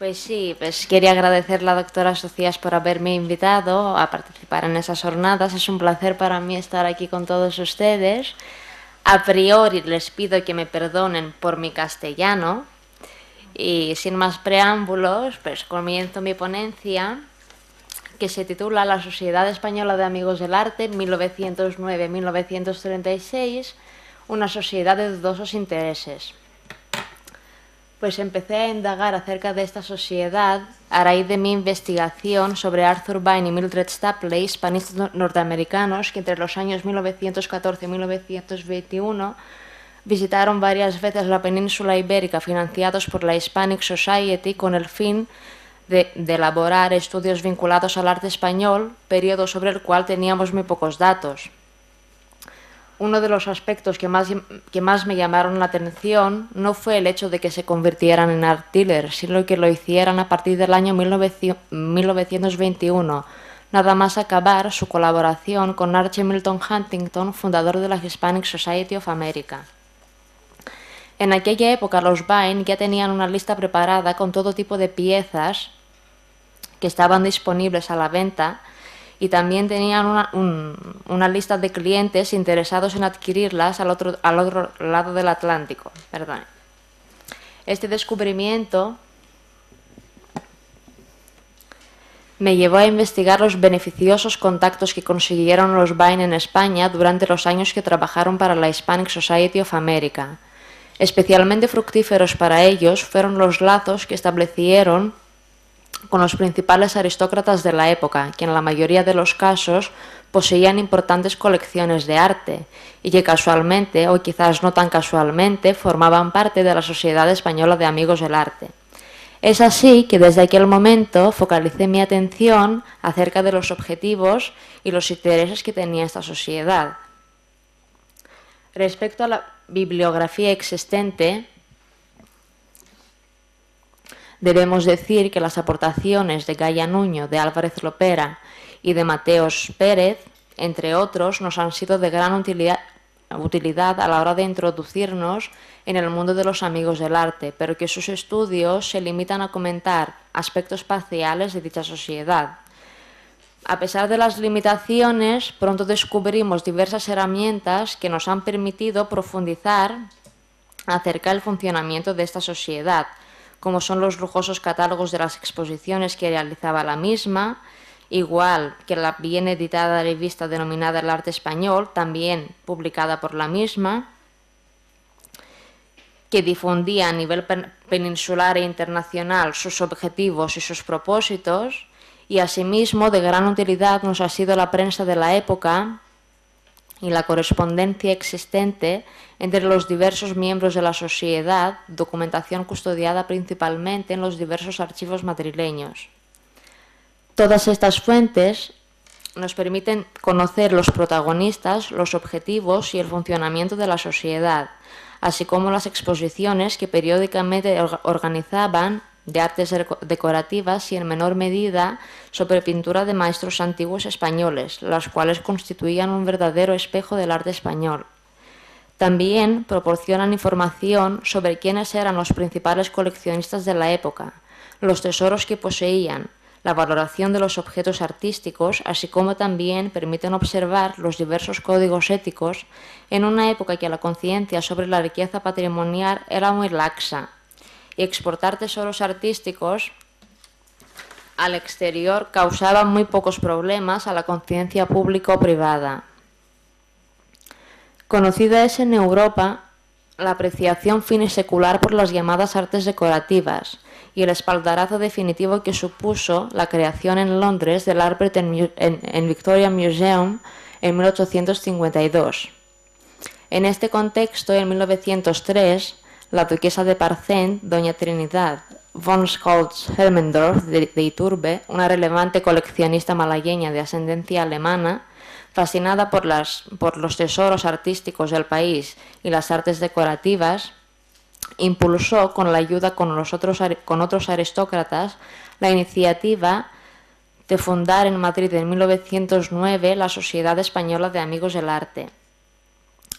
Pues sí, pues quería agradecer a la doctora Socias por haberme invitado a participar en esas jornadas. Es un placer para mí estar aquí con todos ustedes. A priori les pido que me perdonen por mi castellano y sin más preámbulos, pues comienzo mi ponencia que se titula La Sociedad Española de Amigos del Arte 1909-1936, una sociedad de dudosos intereses. Pues empecé a indagar acerca de esta sociedad a raíz de mi investigación sobre Arthur Byrne y Mildred Stapley, hispanistas norteamericanos que entre los años 1914 y 1921 visitaron varias veces la península ibérica financiados por la Hispanic Society con el fin de elaborar estudios vinculados al arte español, periodo sobre el cual teníamos muy pocos datos. Uno de los aspectos que más me llamaron la atención no fue el hecho de que se convirtieran en art dealers, sino que lo hicieran a partir del año 1921, nada más acabar su colaboración con Archie Milton Huntington, fundador de la Hispanic Society of America. En aquella época los Byrne ya tenían una lista preparada con todo tipo de piezas que estaban disponibles a la venta y también tenían una lista de clientes interesados en adquirirlas al otro lado del Atlántico. Perdón. Este descubrimiento me llevó a investigar los beneficiosos contactos que consiguieron los Byrne en España durante los años que trabajaron para la Hispanic Society of America. Especialmente fructíferos para ellos fueron los lazos que establecieron con los principales aristócratas de la época, que en la mayoría de los casos poseían importantes colecciones de arte y que casualmente, o quizás no tan casualmente, formaban parte de la Sociedad Española de Amigos del Arte. Es así que desde aquel momento focalicé mi atención acerca de los objetivos y los intereses que tenía esta sociedad. Respecto a la bibliografía existente, debemos decir que las aportaciones de Gaya Nuño, de Álvarez Lopera y de Mateos Pérez, entre otros, nos han sido de gran utilidad a la hora de introducirnos en el mundo de los amigos del arte, pero que sus estudios se limitan a comentar aspectos parciales de dicha sociedad. A pesar de las limitaciones, pronto descubrimos diversas herramientas que nos han permitido profundizar acerca del funcionamiento de esta sociedad, como son los lujosos catálogos de las exposiciones que realizaba la misma, igual que la bien editada revista denominada El Arte Español, también publicada por la misma, que difundía a nivel peninsular e internacional sus objetivos y sus propósitos, y asimismo de gran utilidad nos ha sido la prensa de la época y la correspondencia existente entre los diversos miembros de la sociedad, documentación custodiada principalmente en los diversos archivos madrileños. Todas estas fuentes nos permiten conocer los protagonistas, los objetivos y el funcionamiento de la sociedad, así como las exposiciones que periódicamente organizaban de artes decorativas y en menor medida sobre pintura de maestros antiguos españoles, las cuales constituían un verdadero espejo del arte español. También proporcionan información sobre quiénes eran los principales coleccionistas de la época, los tesoros que poseían, la valoración de los objetos artísticos, así como también permiten observar los diversos códigos éticos en una época que la conciencia sobre la riqueza patrimonial era muy laxa, y exportar tesoros artísticos al exterior causaba muy pocos problemas a la conciencia pública o privada. Conocida es en Europa la apreciación fina y secular por las llamadas artes decorativas y el espaldarazo definitivo que supuso la creación en Londres del Albert en Victoria Museum en 1852. En este contexto, en 1903, la duquesa de Parcent, doña Trinidad von Scholz-Helmendorf de Iturbe, una relevante coleccionista malagueña de ascendencia alemana, fascinada por los tesoros artísticos del país y las artes decorativas, impulsó, con la ayuda con otros aristócratas, la iniciativa de fundar en Madrid en 1909 la Sociedad Española de Amigos del Arte.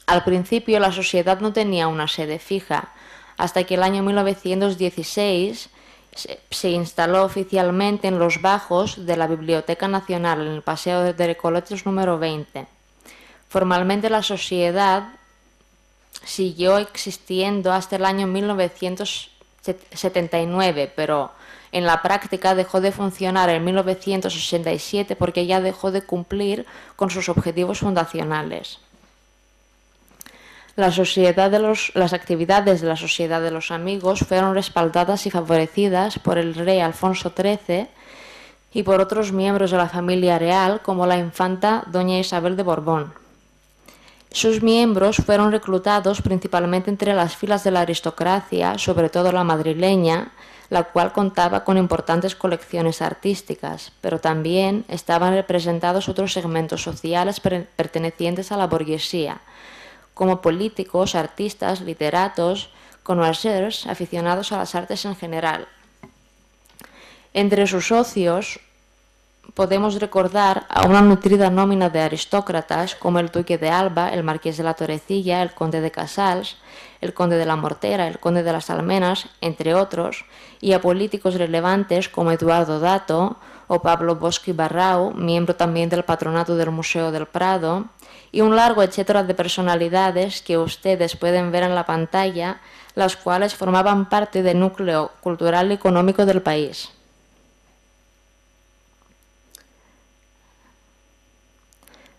Al principio la sociedad no tenía una sede fija, hasta que el año 1916 Se instaló oficialmente en los bajos de la Biblioteca Nacional, en el Paseo de Recoletos número 20. Formalmente la sociedad siguió existiendo hasta el año 1979, pero en la práctica dejó de funcionar en 1987 porque ya dejó de cumplir con sus objetivos fundacionales. Las actividades de la Sociedad de los Amigos fueron respaldadas y favorecidas por el rey Alfonso XIII y por otros miembros de la familia real, como la infanta doña Isabel de Borbón. Sus miembros fueron reclutados principalmente entre las filas de la aristocracia, sobre todo la madrileña, la cual contaba con importantes colecciones artísticas, pero también estaban representados otros segmentos sociales pertenecientes a la burguesía, como políticos, artistas, literatos, connoisseurs, aficionados a las artes en general. Entre sus socios podemos recordar a una nutrida nómina de aristócratas como el duque de Alba, el marqués de la Torrecilla, el conde de Casals, el conde de la Mortera, el conde de las Almenas, entre otros, y a políticos relevantes como Eduardo Dato o Pablo Bosch y Barrau, miembro también del patronato del Museo del Prado, y un largo etcétera de personalidades que ustedes pueden ver en la pantalla, las cuales formaban parte del núcleo cultural y económico del país.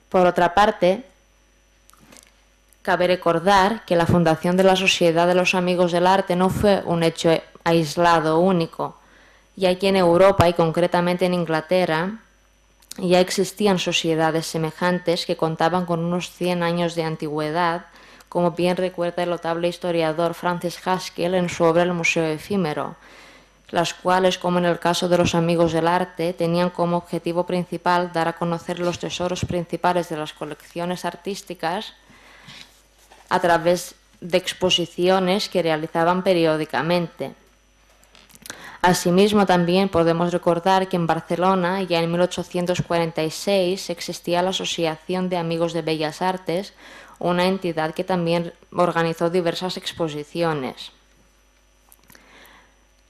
Por otra parte, cabe recordar que la fundación de la Sociedad de los Amigos del Arte no fue un hecho aislado único, ya que en Europa y concretamente en Inglaterra ya existían sociedades semejantes que contaban con unos 100 años de antigüedad, como bien recuerda el notable historiador Francis Haskell en su obra El Museo Efímero, las cuales, como en el caso de los Amigos del Arte, tenían como objetivo principal dar a conocer los tesoros principales de las colecciones artísticas a través de exposiciones que realizaban periódicamente. Asimismo, también podemos recordar que en Barcelona, ya en 1846, existía la Asociación de Amigos de Bellas Artes, una entidad que también organizó diversas exposiciones.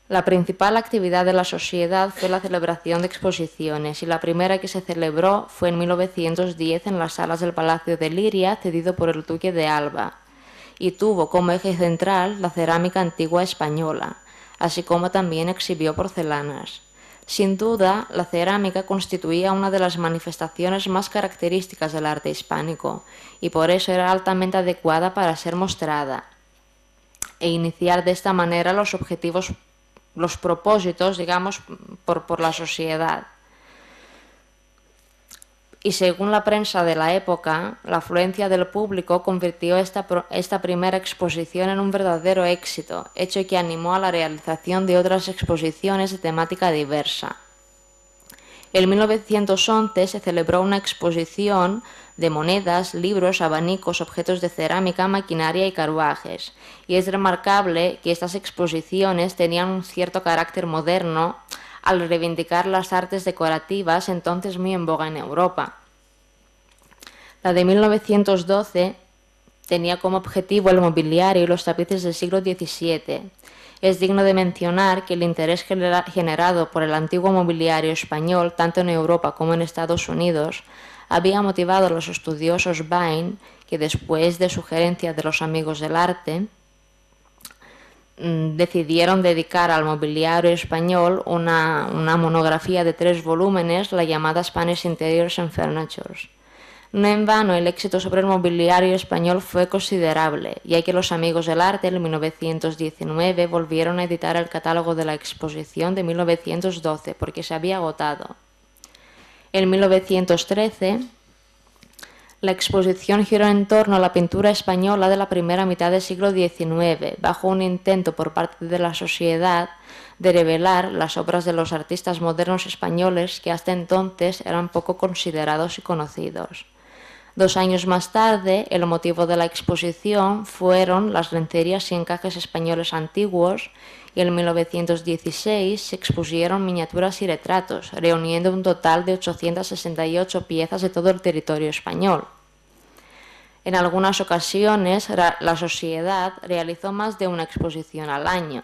La principal actividad de la sociedad fue la celebración de exposiciones, y la primera que se celebró fue en 1910 en las salas del Palacio de Liria, cedido por el duque de Alba, y tuvo como eje central la cerámica antigua española, así como también exhibió porcelanas. Sin duda, la cerámica constituía una de las manifestaciones más características del arte hispánico, y por eso era altamente adecuada para ser mostrada e iniciar de esta manera los propósitos, digamos, por la sociedad. Y según la prensa de la época, la afluencia del público convirtió esta primera exposición en un verdadero éxito, hecho que animó a la realización de otras exposiciones de temática diversa. En 1911 se celebró una exposición de monedas, libros, abanicos, objetos de cerámica, maquinaria y carruajes, y es remarcable que estas exposiciones tenían un cierto carácter moderno al reivindicar las artes decorativas entonces muy en boga en Europa. La de 1912 tenía como objetivo el mobiliario y los tapices del siglo XVII. Es digno de mencionar que el interés generado por el antiguo mobiliario español, tanto en Europa como en Estados Unidos, había motivado a los estudiosos Bain, que después de sugerencia de los Amigos del Arte, decidieron dedicar al mobiliario español una monografía de 3 volúmenes, la llamada Spanish Interiors and Furnitures. No en vano, el éxito sobre el mobiliario español fue considerable, ya que los Amigos del Arte en 1919 volvieron a editar el catálogo de la exposición de 1912 porque se había agotado. En 1913, la exposición giró en torno a la pintura española de la primera mitad del siglo XIX, bajo un intento por parte de la sociedad de revelar las obras de los artistas modernos españoles que hasta entonces eran poco considerados y conocidos. 2 años más tarde, el motivo de la exposición fueron las lencerías y encajes españoles antiguos, y en 1916 se expusieron miniaturas y retratos, reuniendo un total de 868 piezas de todo el territorio español. En algunas ocasiones, la sociedad realizó más de una exposición al año.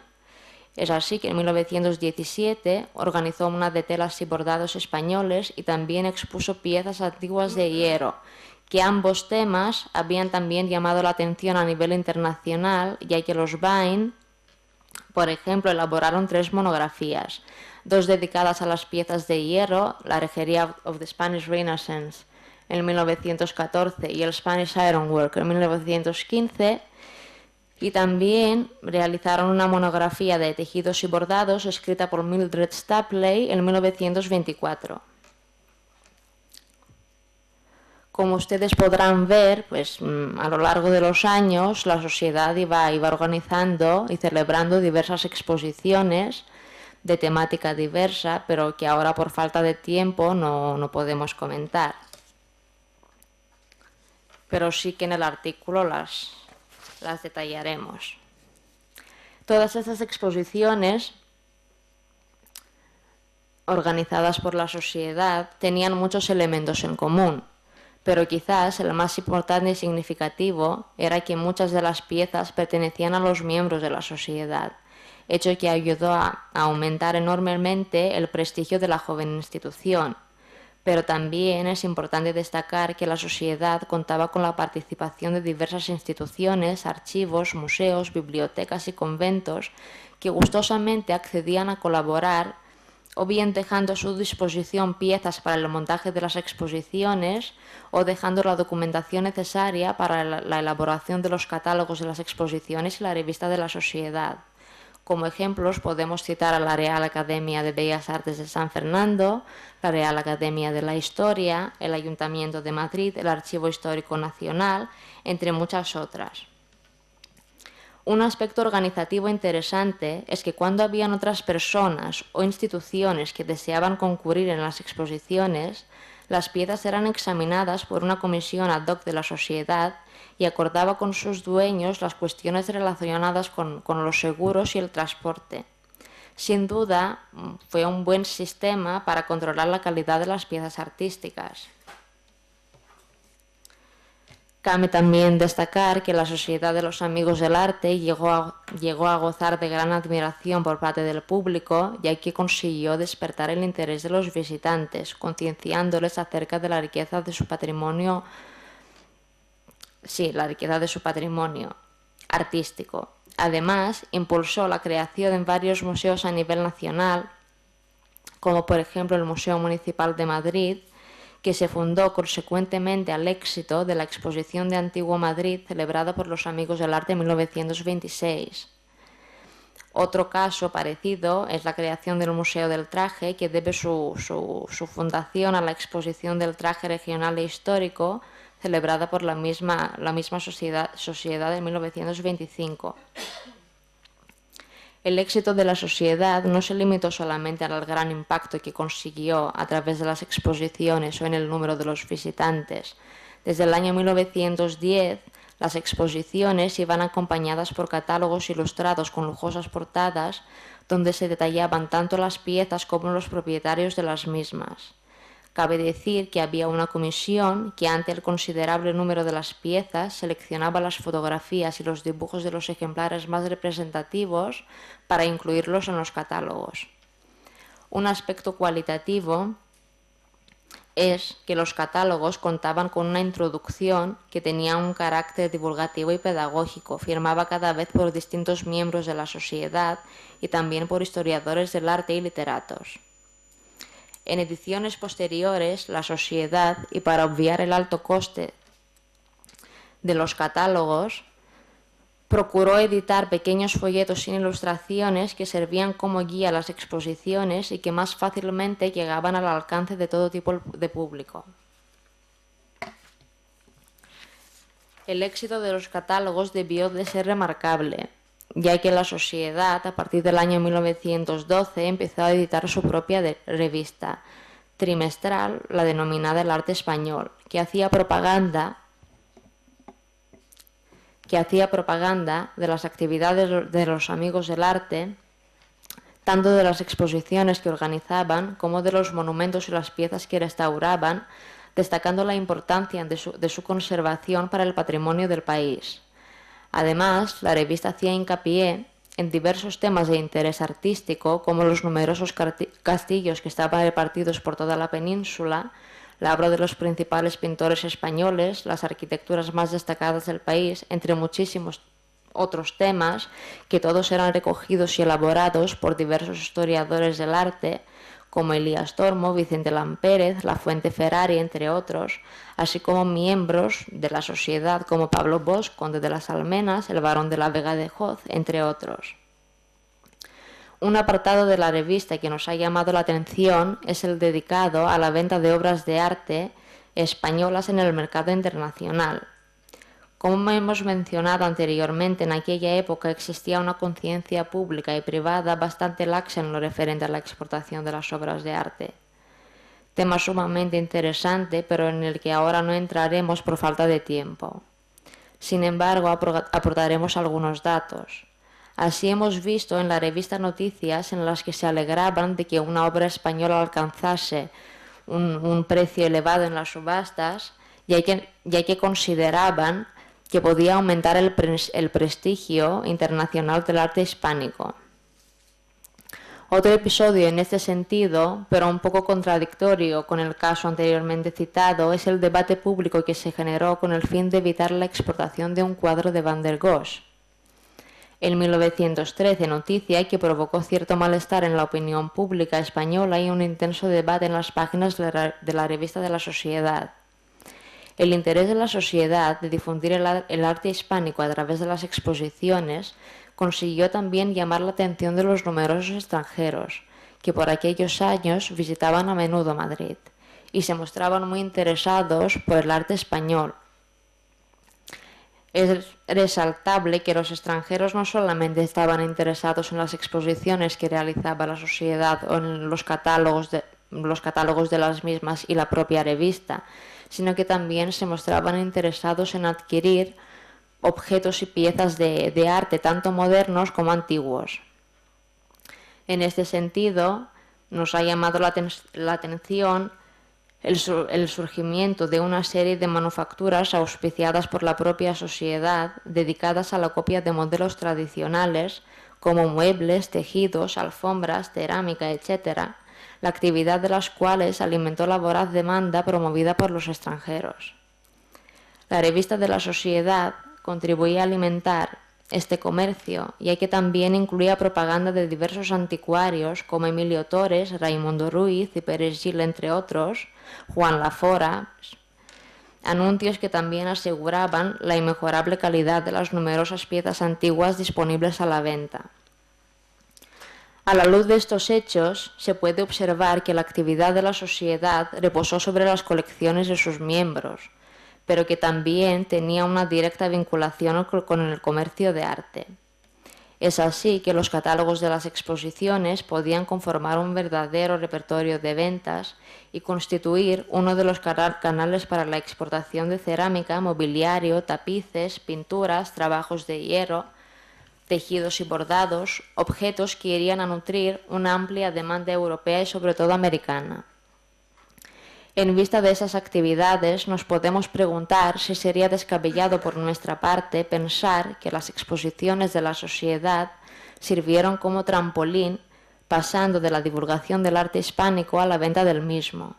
Es así que en 1917 organizó una de telas y bordados españoles y también expuso piezas antiguas de hierro, que ambos temas habían también llamado la atención a nivel internacional, ya que los Vine, por ejemplo, elaboraron 3 monografías, 2 dedicadas a las piezas de hierro, la Regería of the Spanish Renaissance en 1914 y el Spanish Ironwork en 1915, y también realizaron una monografía de tejidos y bordados escrita por Mildred Stapley en 1924. Como ustedes podrán ver, pues a lo largo de los años la sociedad iba organizando y celebrando diversas exposiciones de temática diversa, pero que ahora por falta de tiempo no podemos comentar. Pero sí que en el artículo las detallaremos. Todas estas exposiciones organizadas por la sociedad tenían muchos elementos en común, pero quizás el más importante y significativo era que muchas de las piezas pertenecían a los miembros de la sociedad, hecho que ayudó a aumentar enormemente el prestigio de la joven institución. Pero también es importante destacar que la sociedad contaba con la participación de diversas instituciones, archivos, museos, bibliotecas y conventos que gustosamente accedían a colaborar, o bien dejando a su disposición piezas para el montaje de las exposiciones o dejando la documentación necesaria para la elaboración de los catálogos de las exposiciones y la revista de la sociedad. Como ejemplos podemos citar a la Real Academia de Bellas Artes de San Fernando, la Real Academia de la Historia, el Ayuntamiento de Madrid, el Archivo Histórico Nacional, entre muchas otras. Un aspecto organizativo interesante es que cuando habían otras personas o instituciones que deseaban concurrir en las exposiciones, las piezas eran examinadas por una comisión ad hoc de la sociedad y acordaba con sus dueños las cuestiones relacionadas con los seguros y el transporte. Sin duda, fue un buen sistema para controlar la calidad de las piezas artísticas. Cabe también destacar que la Sociedad de los Amigos del Arte llegó a gozar de gran admiración por parte del público, ya que consiguió despertar el interés de los visitantes, concienciándoles acerca de la riqueza de su patrimonio, artístico. Además, impulsó la creación en varios museos a nivel nacional, como por ejemplo el Museo Municipal de Madrid, que se fundó consecuentemente al éxito de la Exposición de Antiguo Madrid celebrada por los Amigos del Arte en 1926. Otro caso parecido es la creación del Museo del Traje, que debe su fundación a la Exposición del Traje Regional e Histórico celebrada por la misma sociedad en 1925. El éxito de la sociedad no se limitó solamente al gran impacto que consiguió a través de las exposiciones o en el número de los visitantes. Desde el año 1910, las exposiciones iban acompañadas por catálogos ilustrados con lujosas portadas, donde se detallaban tanto las piezas como los propietarios de las mismas. Cabe decir que había una comisión que, ante el considerable número de las piezas, seleccionaba las fotografías y los dibujos de los ejemplares más representativos para incluirlos en los catálogos. Un aspecto cualitativo es que los catálogos contaban con una introducción que tenía un carácter divulgativo y pedagógico, firmada cada vez por distintos miembros de la sociedad y también por historiadores del arte y literatos. En ediciones posteriores, la sociedad, y para obviar el alto coste de los catálogos, procuró editar pequeños folletos sin ilustraciones que servían como guía a las exposiciones y que más fácilmente llegaban al alcance de todo tipo de público. El éxito de los catálogos debió de ser remarcable, ya que la sociedad, a partir del año 1912, empezó a editar su propia revista trimestral, la denominada El Arte Español, que hacía propaganda de las actividades de los Amigos del Arte, tanto de las exposiciones que organizaban como de los monumentos y las piezas que restauraban, destacando la importancia de su conservación para el patrimonio del país. Además, la revista hacía hincapié en diversos temas de interés artístico, como los numerosos castillos que estaban repartidos por toda la península, la obra de los principales pintores españoles, las arquitecturas más destacadas del país, entre muchísimos otros temas, que todos eran recogidos y elaborados por diversos historiadores del arte, como Elías Tormo, Vicente Lampérez, Lafuente Ferrari, entre otros, así como miembros de la sociedad como Pablo Bosch, conde de las Almenas, el barón de la Vega de Hoz, entre otros. Un apartado de la revista que nos ha llamado la atención es el dedicado a la venta de obras de arte españolas en el mercado internacional. Como hemos mencionado anteriormente, en aquella época existía una conciencia pública y privada bastante laxa en lo referente a la exportación de las obras de arte. Tema sumamente interesante, pero en el que ahora no entraremos por falta de tiempo. Sin embargo, aportaremos algunos datos. Así hemos visto en la revista noticias en las que se alegraban de que una obra española alcanzase un precio elevado en las subastas, ya que consideraban que podía aumentar el prestigio internacional del arte hispánico. Otro episodio en este sentido, pero un poco contradictorio con el caso anteriormente citado, es el debate público que se generó con el fin de evitar la exportación de un cuadro de Van der Goes. En 1913, noticia que provocó cierto malestar en la opinión pública española y un intenso debate en las páginas de la revista de la Sociedad. El interés de la sociedad de difundir el arte hispánico a través de las exposiciones consiguió también llamar la atención de los numerosos extranjeros, que por aquellos años visitaban a menudo Madrid, y se mostraban muy interesados por el arte español. Es resaltable que los extranjeros no solamente estaban interesados en las exposiciones que realizaba la sociedad o en los catálogos de las mismas y la propia revista, sino que también se mostraban interesados en adquirir objetos y piezas de arte, tanto modernos como antiguos. En este sentido, nos ha llamado la atención el surgimiento de una serie de manufacturas auspiciadas por la propia sociedad dedicadas a la copia de modelos tradicionales como muebles, tejidos, alfombras, cerámica, etc., la actividad de las cuales alimentó la voraz demanda promovida por los extranjeros. La revista de la Sociedad contribuía a alimentar este comercio, ya que también incluía propaganda de diversos anticuarios como Emilio Torres, Raimundo Ruiz y Pérez Gil, entre otros, Juan Lafora, anuncios que también aseguraban la inmejorable calidad de las numerosas piezas antiguas disponibles a la venta. A la luz de estos hechos, se puede observar que la actividad de la sociedad reposó sobre las colecciones de sus miembros, pero que también tenía una directa vinculación con el comercio de arte. Es así que los catálogos de las exposiciones podían conformar un verdadero repertorio de ventas y constituir uno de los canales para la exportación de cerámica, mobiliario, tapices, pinturas, trabajos de hierro, tejidos y bordados, objetos que irían a nutrir una amplia demanda europea y sobre todo americana. En vista de esas actividades, nos podemos preguntar si sería descabellado por nuestra parte pensar que las exposiciones de la sociedad sirvieron como trampolín, pasando de la divulgación del arte hispánico a la venta del mismo.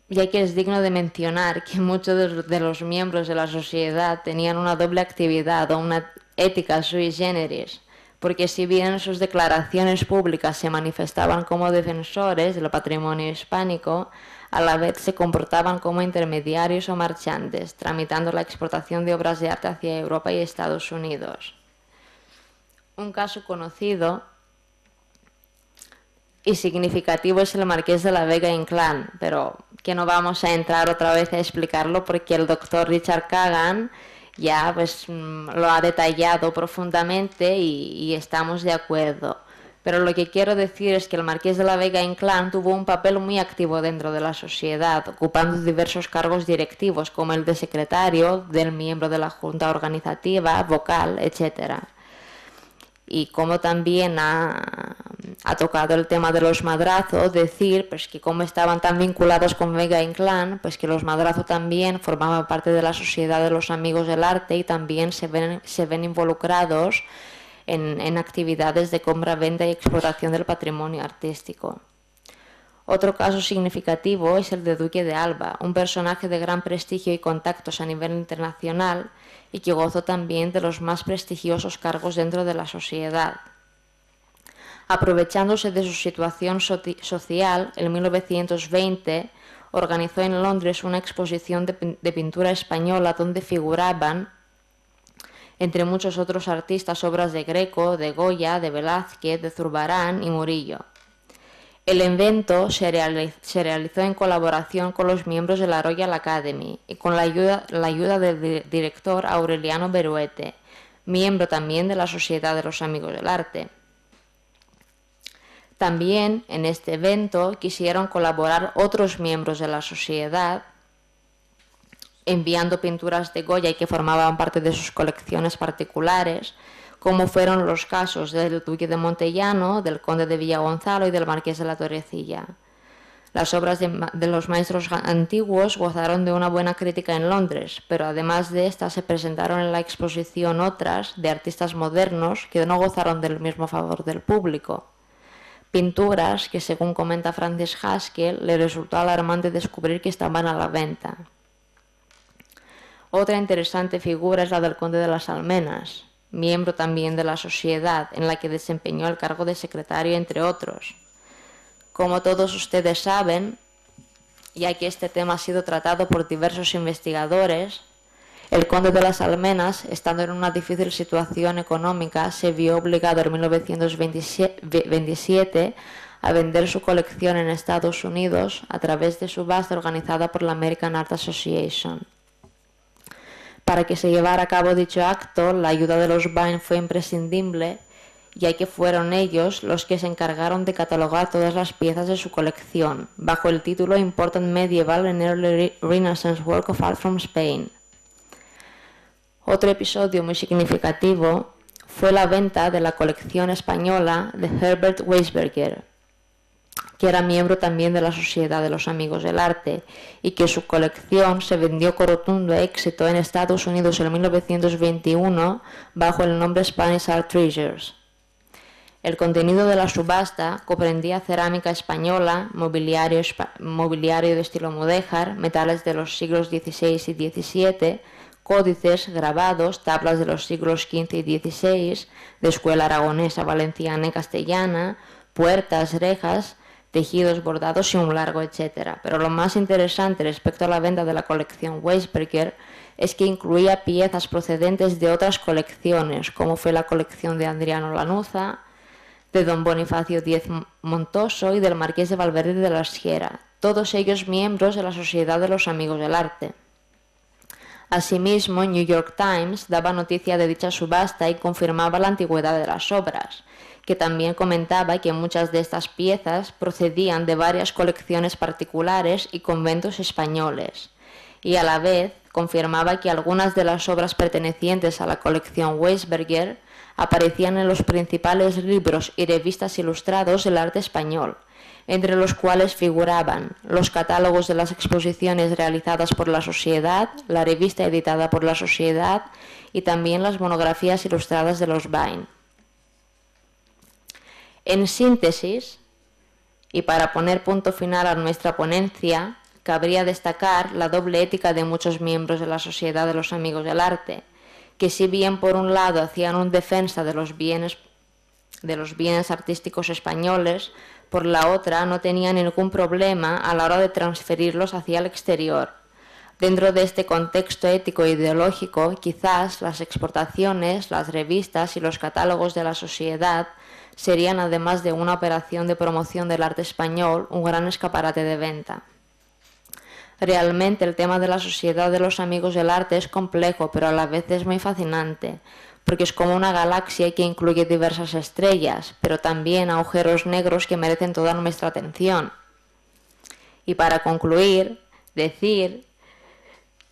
Ya que es digno de mencionar que muchos de los miembros de la sociedad tenían una doble actividad o una ética sui generis, porque si bien sus declaraciones públicas se manifestaban como defensores del patrimonio hispánico, a la vez se comportaban como intermediarios o marchantes, tramitando la exportación de obras de arte hacia Europa y Estados Unidos. Un caso conocido y significativo es el Marqués de la Vega Inclán, pero que no vamos a entrar otra vez a explicarlo porque el doctor Richard Kagan ya lo ha detallado profundamente y estamos de acuerdo. Pero lo que quiero decir es que el Marqués de la Vega Inclán tuvo un papel muy activo dentro de la sociedad, ocupando diversos cargos directivos como el de secretario, del miembro de la junta organizativa, vocal, etc. y como también ha tocado el tema de los Madrazo, decir pues que como estaban tan vinculados con Vega Inclán, pues que los Madrazo también formaban parte de la Sociedad de los Amigos del Arte y también se ven involucrados en actividades de compra, venta y explotación del patrimonio artístico. Otro caso significativo es el de Duque de Alba, un personaje de gran prestigio y contactos a nivel internacional y que gozó también de los más prestigiosos cargos dentro de la sociedad. Aprovechándose de su situación social, en 1920 organizó en Londres una exposición de pintura española donde figuraban, entre muchos otros artistas, obras de Greco, de Goya, de Velázquez, de Zurbarán y Murillo. El evento se realizó en colaboración con los miembros de la Royal Academy y con la ayuda del director Aureliano Beruete, miembro también de la Sociedad de los Amigos del Arte. También en este evento quisieron colaborar otros miembros de la sociedad, enviando pinturas de Goya y que formaban parte de sus colecciones particulares, como fueron los casos del Duque de Montellano, del Conde de Villagonzalo y del Marqués de la Torrecilla. Las obras de los maestros antiguos gozaron de una buena crítica en Londres, pero además de estas se presentaron en la exposición otras de artistas modernos que no gozaron del mismo favor del público. Pinturas que, según comenta Francis Haskell, le resultó alarmante descubrir que estaban a la venta. Otra interesante figura es la del Conde de las Almenas, miembro también de la sociedad, en la que desempeñó el cargo de secretario, entre otros. Como todos ustedes saben, ya que este tema ha sido tratado por diversos investigadores, el Conde de las Almenas, estando en una difícil situación económica, se vio obligado en 1927 a vender su colección en Estados Unidos a través de subasta organizada por la American Art Association. Para que se llevara a cabo dicho acto, la ayuda de los Vine fue imprescindible, ya que fueron ellos los que se encargaron de catalogar todas las piezas de su colección, bajo el título Important Medieval and Early Renaissance Work of Art from Spain. Otro episodio muy significativo fue la venta de la colección española de Herbert Weisberger, que era miembro también de la Sociedad de los Amigos del Arte, y que su colección se vendió con rotundo éxito en Estados Unidos en 1921 bajo el nombre Spanish Art Treasures. El contenido de la subasta comprendía cerámica española, mobiliario de estilo mudéjar, metales de los siglos XVI y XVII, códices, grabados, tablas de los siglos XV y XVI, de escuela aragonesa, valenciana y castellana, puertas, rejas, tejidos, bordados y un largo etcétera. Pero lo más interesante respecto a la venta de la colección Weisberger es que incluía piezas procedentes de otras colecciones, como fue la colección de Adriano Lanuza, de don Bonifacio Díez Montoso y del Marqués de Valverde de la Sierra, todos ellos miembros de la Sociedad de los Amigos del Arte. Asimismo, New York Times daba noticia de dicha subasta y confirmaba la antigüedad de las obras, que también comentaba que muchas de estas piezas procedían de varias colecciones particulares y conventos españoles, y a la vez confirmaba que algunas de las obras pertenecientes a la colección Weisberger aparecían en los principales libros y revistas ilustrados del arte español, entre los cuales figuraban los catálogos de las exposiciones realizadas por la Sociedad, la revista editada por la Sociedad y también las monografías ilustradas de los Vine. En síntesis, y para poner punto final a nuestra ponencia, cabría destacar la doble ética de muchos miembros de la Sociedad de los Amigos del Arte, que si bien por un lado hacían una defensa de los bienes artísticos españoles, por la otra no tenían ningún problema a la hora de transferirlos hacia el exterior. Dentro de este contexto ético e ideológico, quizás las exportaciones, las revistas y los catálogos de la sociedad serían, además de una operación de promoción del arte español, un gran escaparate de venta. Realmente el tema de la Sociedad de los Amigos del Arte es complejo, pero a la vez es muy fascinante, porque es como una galaxia que incluye diversas estrellas, pero también agujeros negros que merecen toda nuestra atención. Y para concluir, decir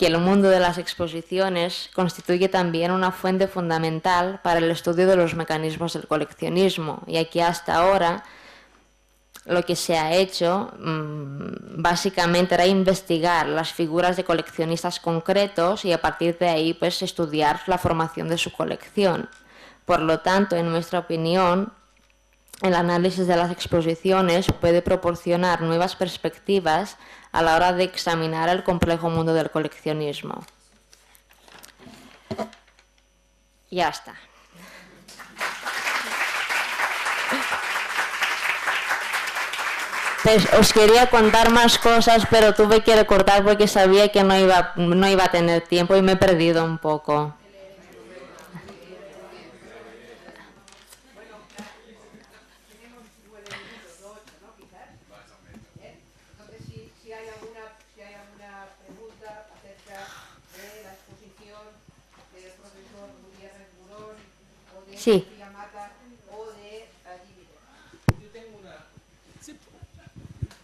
que el mundo de las exposiciones constituye también una fuente fundamental para el estudio de los mecanismos del coleccionismo, y aquí hasta ahora lo que se ha hecho básicamente era investigar las figuras de coleccionistas concretos y a partir de ahí pues estudiar la formación de su colección. Por lo tanto, en nuestra opinión, el análisis de las exposiciones puede proporcionar nuevas perspectivas a la hora de examinar el complejo mundo del coleccionismo. Ya está. Pues os quería contar más cosas, pero tuve que recortar porque sabía que no iba a tener tiempo y me he perdido un poco. Sí.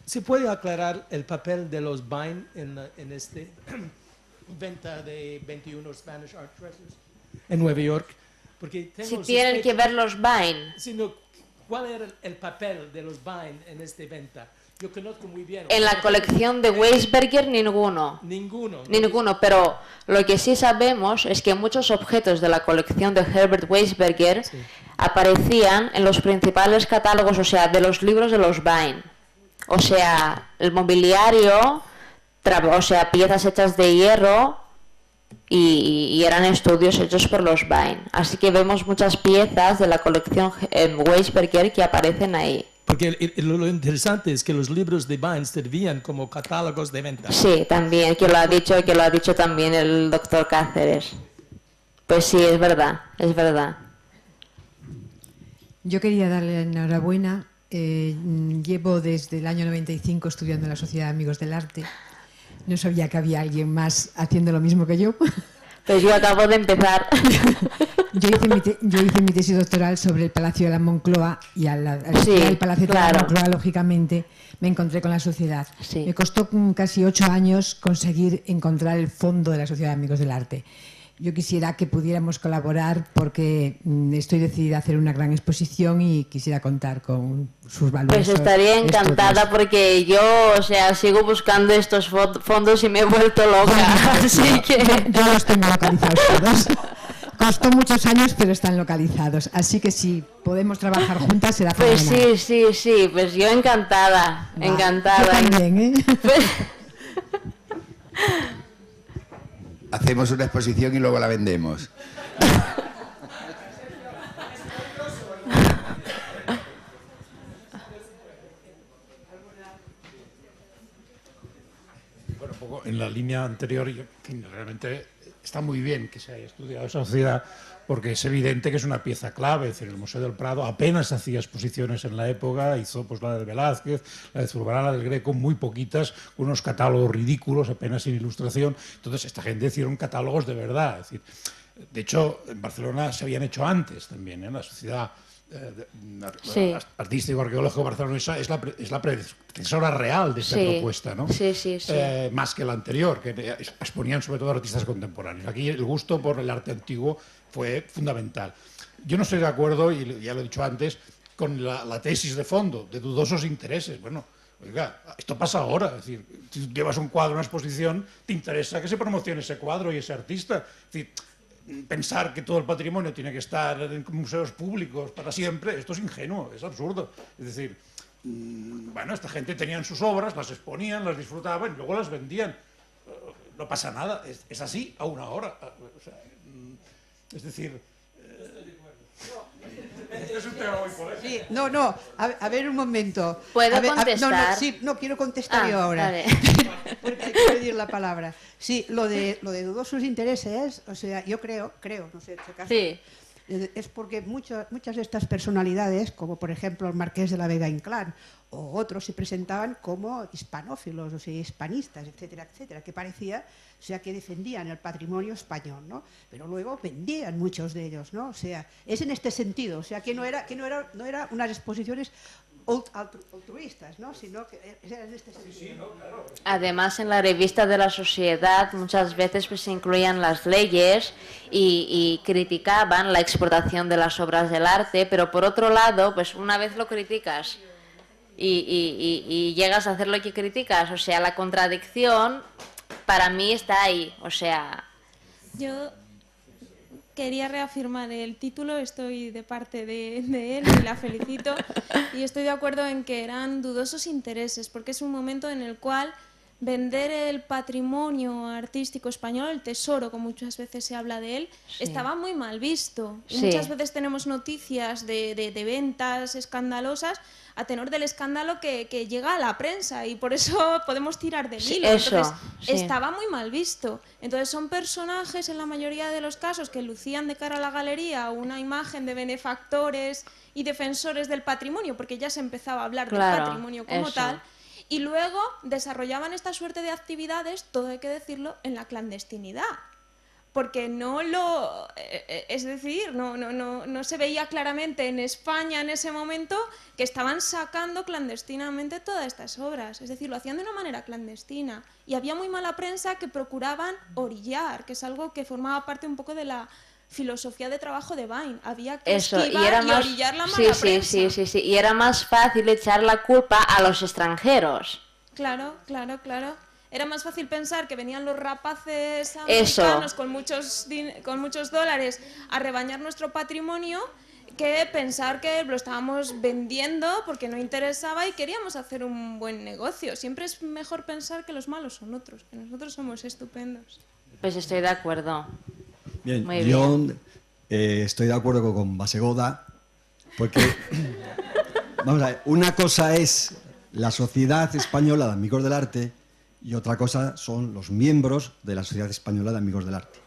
¿Se puede aclarar el papel de los Vine en este venta de 21 Spanish Art Treasures en Nueva York? Porque si tienen que ver los Vine. Sino, ¿cuál era el papel de los Vine en esta venta? Yo conozco muy bien. En la colección de Weisberger, ninguno. Ninguno, pero lo que sí sabemos es que muchos objetos de la colección de Herbert Weisberger aparecían en los principales catálogos, o sea, de los libros de los Vine. O sea, el mobiliario, o sea, piezas hechas de hierro y eran estudios hechos por los Vine. Así que vemos muchas piezas de la colección Weisberger que aparecen ahí. Porque lo interesante es que los libros de Vine servían como catálogos de venta. Sí, también, que lo ha dicho también el doctor Cáceres. Pues sí, es verdad, es verdad. Yo quería darle enhorabuena. Llevo desde el año 95 estudiando en la Sociedad de Amigos del Arte. No sabía que había alguien más haciendo lo mismo que yo. Pues yo acabo de empezar. Yo hice mi tesis doctoral sobre el Palacio de la Moncloa y al estudiar el Palacio de la Moncloa, lógicamente, me encontré con la sociedad. Sí. Me costó casi 8 años conseguir encontrar el fondo de la Sociedad de Amigos del Arte. Yo quisiera que pudiéramos colaborar porque estoy decidida a hacer una gran exposición y quisiera contar con sus valores. Pues estaría encantada porque yo, o sea, sigo buscando estos fondos y me he vuelto loca. Así que yo los tengo localizados todos. Costó muchos años, pero están localizados. Así que si podemos trabajar juntas será fenomenal. Pues sí, pues yo encantada, encantada. Yo también, ¿eh? Hacemos una exposición y luego la vendemos. Bueno, un poco en la línea anterior, realmente está muy bien que se haya estudiado esa sociedad porque es evidente que es una pieza clave. Es decir, el Museo del Prado apenas hacía exposiciones en la época, hizo pues la de Velázquez, la de Zurbarán, la del Greco, muy poquitas, con unos catálogos ridículos, apenas sin ilustración. Entonces, esta gente hicieron catálogos de verdad. Es decir, de hecho, en Barcelona se habían hecho antes también, ¿eh? La sociedad artístico-arqueológico barcelonesa es la predecesora real de esta propuesta, ¿no? Sí. Más que la anterior, que exponían sobre todo artistas contemporáneos. Aquí el gusto por el arte antiguo fue fundamental. Yo no estoy de acuerdo, y ya lo he dicho antes, con la tesis de fondo, de dudosos intereses. Bueno, oiga, esto pasa ahora. Es decir, si llevas un cuadro a una exposición, te interesa que se promocione ese cuadro y ese artista. Es decir, pensar que todo el patrimonio tiene que estar en museos públicos para siempre, esto es ingenuo, es absurdo. Es decir, bueno, esta gente tenían sus obras, las exponían, las disfrutaban y luego las vendían. No pasa nada, es así aún ahora. O sea, es decir... Es un tema muy polémico. Sí, no, a ver un momento. ¿Puedo contestar? No, quiero contestar yo ahora. Vale. Porque hay que pedir la palabra. Sí, lo de dudosos intereses, o sea, yo creo, no sé, si acaso, Sí. es porque muchas de estas personalidades, como por ejemplo el Marqués de la Vega Inclán, o otros se presentaban como hispanófilos, o sea, hispanistas, etcétera, etcétera, que parecía, o sea, que defendían el patrimonio español, ¿no? Pero luego vendían muchos de ellos, ¿no? O sea, es en este sentido, o sea, que no era unas exposiciones altruistas, ¿no? Sino que eran en este sentido. Además, en la revista de la Sociedad muchas veces pues, se incluían las leyes y criticaban la exportación de las obras del arte, pero por otro lado, pues una vez lo criticas y llegas a hacer lo que criticas, o sea, la contradicción para mí está ahí, o sea... Yo quería reafirmar el título, estoy de parte de él y la felicito, y estoy de acuerdo en que eran dudosos intereses, porque es un momento en el cual vender el patrimonio artístico español, el tesoro, como muchas veces se habla de él, Sí. estaba muy mal visto. Y Sí. muchas veces tenemos noticias de ventas escandalosas a tenor del escándalo que llega a la prensa, y por eso podemos tirar del Sí, hilo. eso, Entonces, sí. estaba muy mal visto. Entonces son personajes en la mayoría de los casos que lucían de cara a la galería una imagen de benefactores y defensores del patrimonio, porque ya se empezaba a hablar Claro, del patrimonio como eso. tal, y luego desarrollaban esta suerte de actividades, todo hay que decirlo, en la clandestinidad. Porque no lo... es decir, no se veía claramente en España en ese momento que estaban sacando clandestinamente todas estas obras. Es decir, lo hacían de una manera clandestina. Y había muy mala prensa que procuraban orillar, que es algo que formaba parte un poco de la filosofía de trabajo de Bain. Había que Eso, esquivar y orillar la mala prensa. sí, y era más fácil echar la culpa a los extranjeros. Claro. Era más fácil pensar que venían los rapaces Eso. americanos con muchos dólares a rebañar nuestro patrimonio, que pensar que lo estábamos vendiendo porque no interesaba y queríamos hacer un buen negocio. Siempre es mejor pensar que los malos son otros, que nosotros somos estupendos. Pues estoy de acuerdo. Bien, Muy yo estoy de acuerdo con Basegoda, porque, vamos a ver, una cosa es la Sociedad Española de Amigos del Arte y otra cosa son los miembros de la Sociedad Española de Amigos del Arte.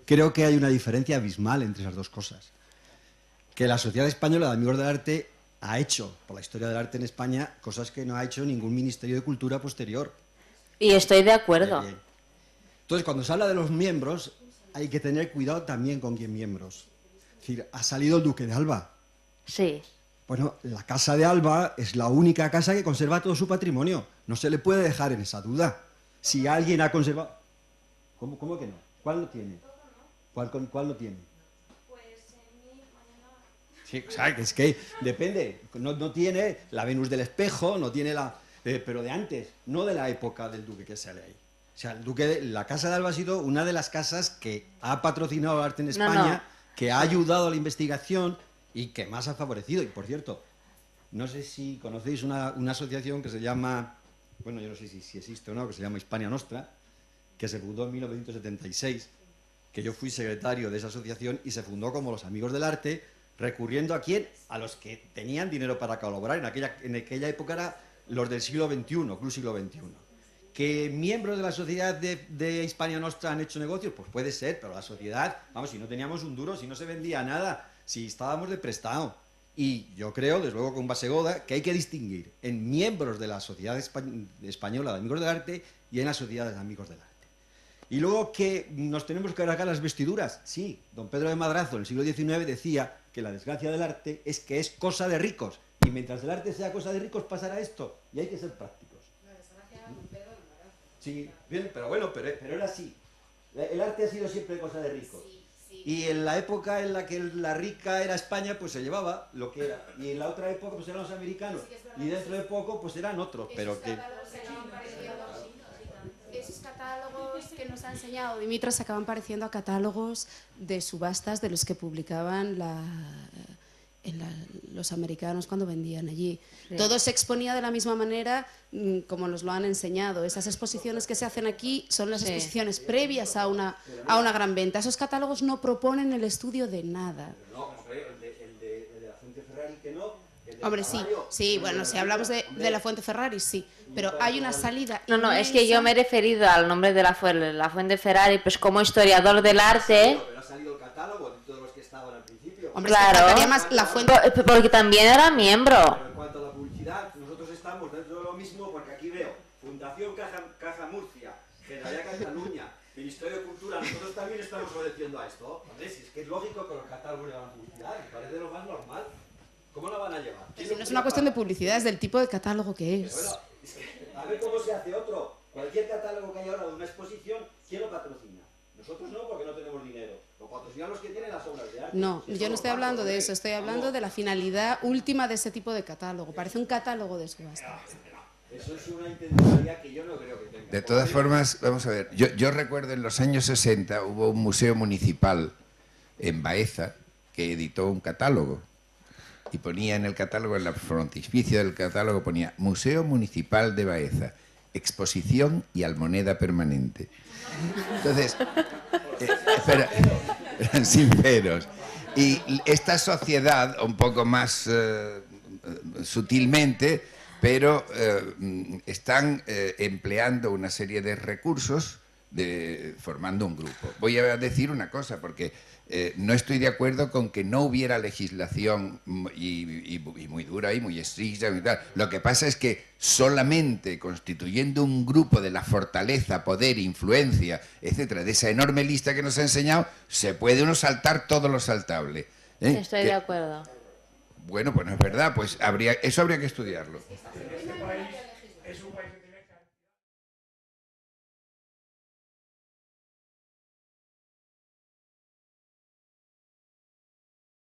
Creo que hay una diferencia abismal entre esas dos cosas. Que la Sociedad Española de Amigos del Arte ha hecho, por la historia del arte en España, cosas que no ha hecho ningún Ministerio de Cultura posterior. Y estoy de acuerdo. Bien. Entonces, cuando se habla de los miembros, hay que tener cuidado también con quién miembros. Es decir, ha salido el Duque de Alba. Sí. Bueno, la Casa de Alba es la única casa que conserva todo su patrimonio. No se le puede dejar en esa duda. Si alguien ha conservado... ¿Cómo que no? ¿Cuál lo tiene? ¿Cuál lo tiene? Sí, o sea, es que depende. No tiene la Venus del Espejo, no tiene la... pero de antes, no de la época del Duque que sale ahí. O sea, la Casa de Alba ha sido una de las casas que ha patrocinado el arte en España, que ha ayudado a la investigación y que más ha favorecido. Y, por cierto, no sé si conocéis una asociación que se llama... Bueno, yo no sé si existe o no, que se llama Hispania Nostra, que se fundó en 1976, que yo fui secretario de esa asociación y se fundó como los Amigos del Arte, recurriendo a quién, a los que tenían dinero para colaborar. En aquella época era los del siglo XXI, Club siglo XXI. ¿Que miembros de la sociedad de Hispania Nostra han hecho negocios? Pues puede ser, pero la sociedad, vamos, si no teníamos un duro, si no se vendía nada, si estábamos de prestado. Y yo creo, desde luego con Basegoda, que hay que distinguir en miembros de la Sociedad Española de Amigos del Arte y en la Sociedad de Amigos del Arte. Y luego que nos tenemos que rasgar las vestiduras. Sí, don Pedro de Madrazo en el siglo XIX decía que la desgracia del arte es que es cosa de ricos. Y mientras el arte sea cosa de ricos pasará esto. Y hay que ser prácticos. Sí, bien, pero bueno, pero era así. El arte ha sido siempre cosa de ricos. Y en la época en la que la rica era España, pues se llevaba lo que era. Y en la otra época, pues eran los americanos. Y dentro de poco, pues eran otros. Pero que... Esos catálogos que nos ha enseñado Dimitros acaban pareciendo a catálogos de subastas de los que publicaban los americanos cuando vendían allí. Sí. Todo se exponía de la misma manera como nos lo han enseñado. Esas exposiciones que se hacen aquí son las exposiciones previas a una gran venta. Esos catálogos no proponen el estudio de nada. No, el de la Fuente Ferrari que no. Hombre, sí, bueno, si hablamos de la Fuente Ferrari, sí, pero hay una salida No, inmensa. es que yo me he referido al nombre de la Fuente Ferrari, pues como historiador del arte... Pero ha salido el catálogo de todos los que estaban al principio. Hombre, claro, es que más la Fuente... porque también era miembro. Pero en cuanto a la publicidad, nosotros estamos dentro de lo mismo, porque aquí veo Fundación Caja Murcia, Generalitat Cataluña, Ministerio de Cultura, nosotros también estamos obedeciendo a esto. Hombre, si es que es lógico que los catálogos de la publicidad, me parece lo más normal. ¿Cómo la van a llevar? Pero si no es una cuestión de publicidad, es del tipo de catálogo que es. Bueno, es que, a ver cómo se hace otro. Cualquier catálogo que haya ahora de una exposición, ¿quién lo patrocina? Nosotros no, porque no tenemos dinero. Lo patrocinan los que tienen las obras de arte. No, yo no estoy hablando de eso, estoy hablando de la finalidad última de ese tipo de catálogo. Parece un catálogo de subasta. Eso es una intencionalidad que yo no creo que tenga. De todas formas, vamos a ver, yo recuerdo en los años 60 hubo un museo municipal en Baeza que editó un catálogo y ponía en el catálogo, en la frontispicio del catálogo ponía Museo Municipal de Baeza, exposición y almoneda permanente. Entonces, pero, eran sinceros. Y esta sociedad, un poco más sutilmente, pero están empleando una serie de recursos formando un grupo. Voy a decir una cosa, porque no estoy de acuerdo con que no hubiera legislación y muy dura y muy estricta y tal. Lo que pasa es que solamente constituyendo un grupo de la fortaleza, poder, influencia, etcétera, de esa enorme lista que nos ha enseñado, se puede uno saltar todo lo saltable. Estoy de acuerdo. Bueno, pues no es verdad, pues eso habría que estudiarlo. Este país es un país